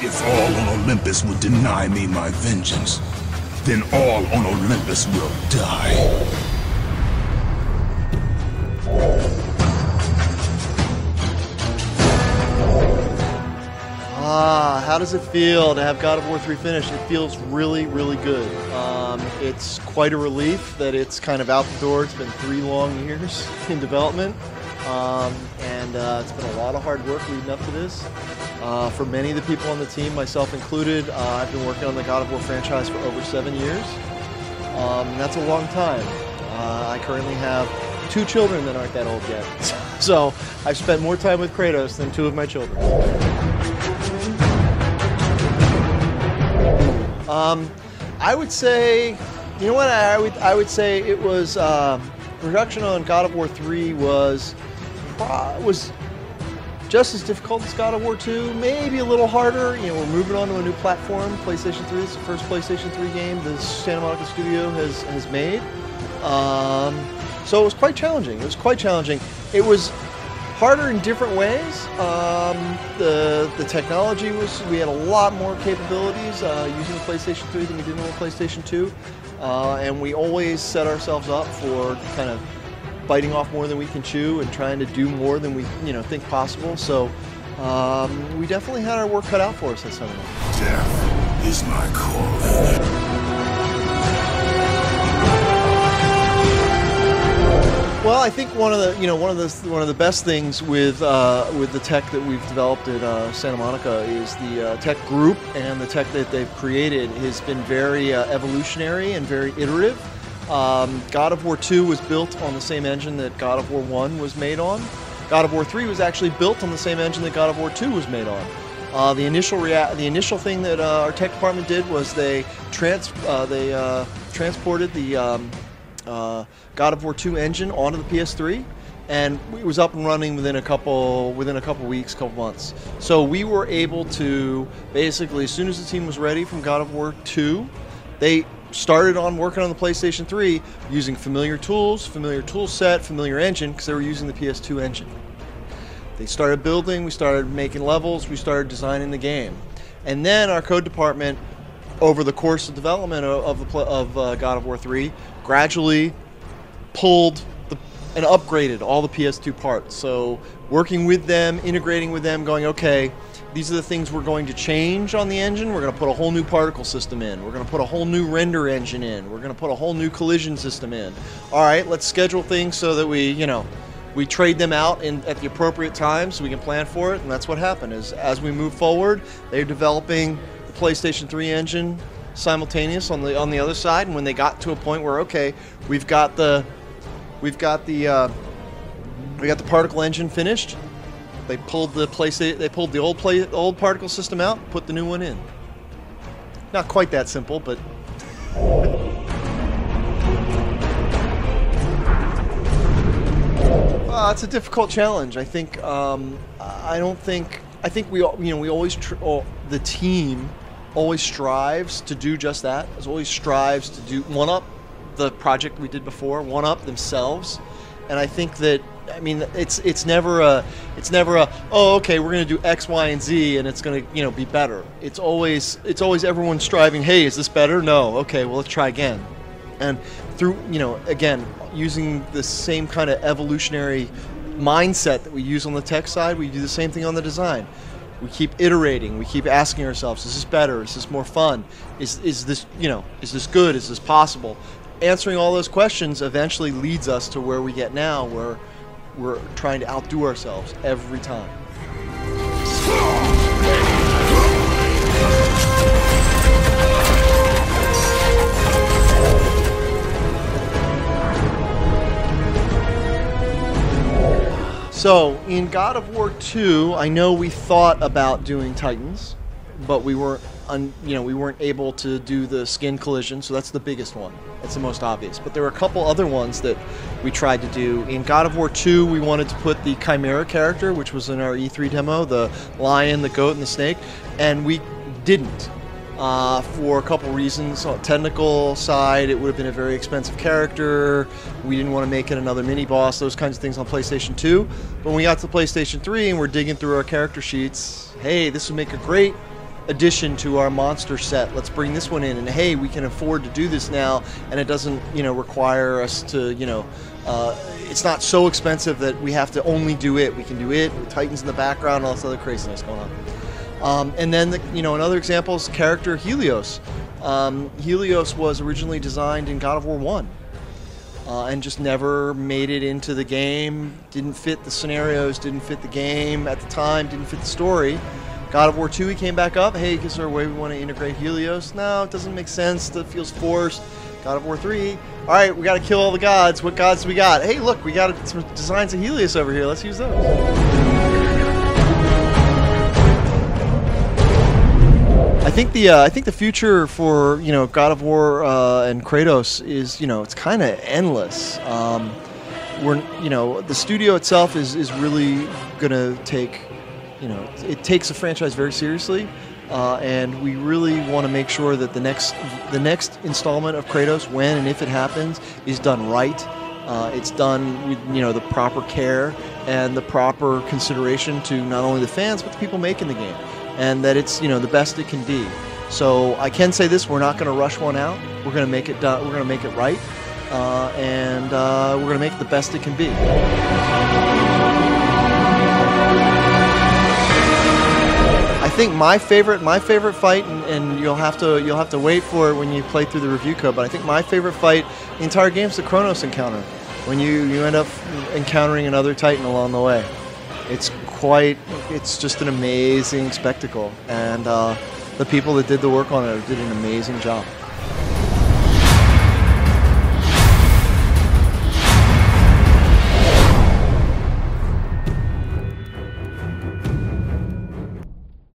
If all on Olympus would deny me my vengeance, then all on Olympus will die. How does it feel to have God of War 3 finished? It feels really, really good. It's quite a relief that it's kind of out the door. It's been 3 long years in development, and it's been a lot of hard work leading up to this. For many of the people on the team, myself included, I've been working on the God of War franchise for over 7 years. That's a long time. I currently have 2 children that aren't that old yet. So I've spent more time with Kratos than 2 of my children. I would say, you know what, I would say it was, production on God of War 3 was just as difficult as God of War 2, maybe a little harder. You know, we're moving on to a new platform, PlayStation 3. It's the first PlayStation 3 game the Santa Monica studio has made. So it was quite challenging. It was harder in different ways. The technology we had a lot more capabilities using the PlayStation 3 than we did on the PlayStation 2. And we always set ourselves up for kind of biting off more than we can chew and trying to do more than we think possible. So we definitely had our work cut out for us at some point. Death is my calling. Well, I think one of the best things with the tech that we've developed at Santa Monica is the tech group, and the tech that they've created has been very evolutionary and very iterative. God of War 2 was built on the same engine that God of War 1 was made on. God of War 3 was actually built on the same engine that God of War 2 was made on. The initial thing that our tech department did was they transported the God of War 2 engine onto the PS3, and it was up and running within a couple weeks, couple months. So we were able to basically, as soon as the team was ready from God of War 2, they started on working on the PlayStation 3 using familiar tools, familiar tool set, familiar engine, because they were using the PS2 engine. They started building, we started making levels, we started designing the game. And then our code department, over the course of development of God of War 3, gradually pulled and upgraded all the PS2 parts. So working with them, integrating with them, going, okay, these are the things we're going to change on the engine. We're going to put a whole new particle system in. We're going to put a whole new render engine in. We're going to put a whole new collision system in. All right, let's schedule things so that we trade them out at the appropriate time so we can plan for it. And that's what happened. As we move forward, they're developing the PlayStation 3 engine simultaneous on the other side. And when they got to a point where, okay, we've got the particle engine finished, they pulled the old particle system out, put the new one in. Not quite that simple, but it's a difficult challenge. I think the team always strives to do just that. It always strives to do one up the project we did before, one up themselves. And I think that, it's never a oh, okay, we're going to do X, Y, and Z and it's going to be better. It's always everyone striving, hey, is this better? No. Okay, well, let's try again. And through again, using the same kind of evolutionary mindset that we use on the tech side, we do the same thing on the design. We keep iterating. We keep asking ourselves, is this better? Is this more fun? Is this good? Is this possible? Answering all those questions eventually leads us to where we get now, where we're trying to outdo ourselves every time. So in God of War 2, I know we thought about doing Titans, but we weren't able to do the skin collision, so that's the biggest one. That's the most obvious. But there were a couple other ones that we tried to do. In God of War 2, we wanted to put the Chimera character, which was in our E3 demo, the lion, the goat, and the snake, and we didn't. For a couple reasons. On the technical side, it would have been a very expensive character. We didn't want to make it another mini-boss, those kinds of things on PlayStation 2. But when we got to PlayStation 3 and we're digging through our character sheets, hey, this would make a great addition to our monster set. Let's bring this one in, and hey, we can afford to do this now, and it doesn't, require us to, it's not so expensive that we have to only do it. We can do it with Titans in the background, all this other craziness going on. And then, another example is character Helios. Helios was originally designed in God of War 1. And just never made it into the game, didn't fit the scenarios, didn't fit the game at the time, didn't fit the story. God of War 2, he came back up. Hey, is there a way we want to integrate Helios? No, it doesn't make sense. It feels forced. God of War 3, all right, we got to kill all the gods. What gods do we got? Hey, look, we got some designs of Helios over here. Let's use those. I think the future for God of War and Kratos is it's kind of endless. The studio itself is really gonna take it takes a franchise very seriously, and we really want to make sure that the next installment of Kratos, when and if it happens, is done right. It's done with the proper care and the proper consideration to not only the fans but the people making the game. And that it's the best it can be. So I can say this: we're not going to rush one out. We're going to make it done. We're going to make it right, and we're going to make it the best it can be. I think my favorite fight, and you'll have to wait for it when you play through the review code. But I think my favorite fight, the entire game, is the Kronos encounter, when you end up encountering another Titan along the way. It's just an amazing spectacle, and the people that did the work on it did an amazing job.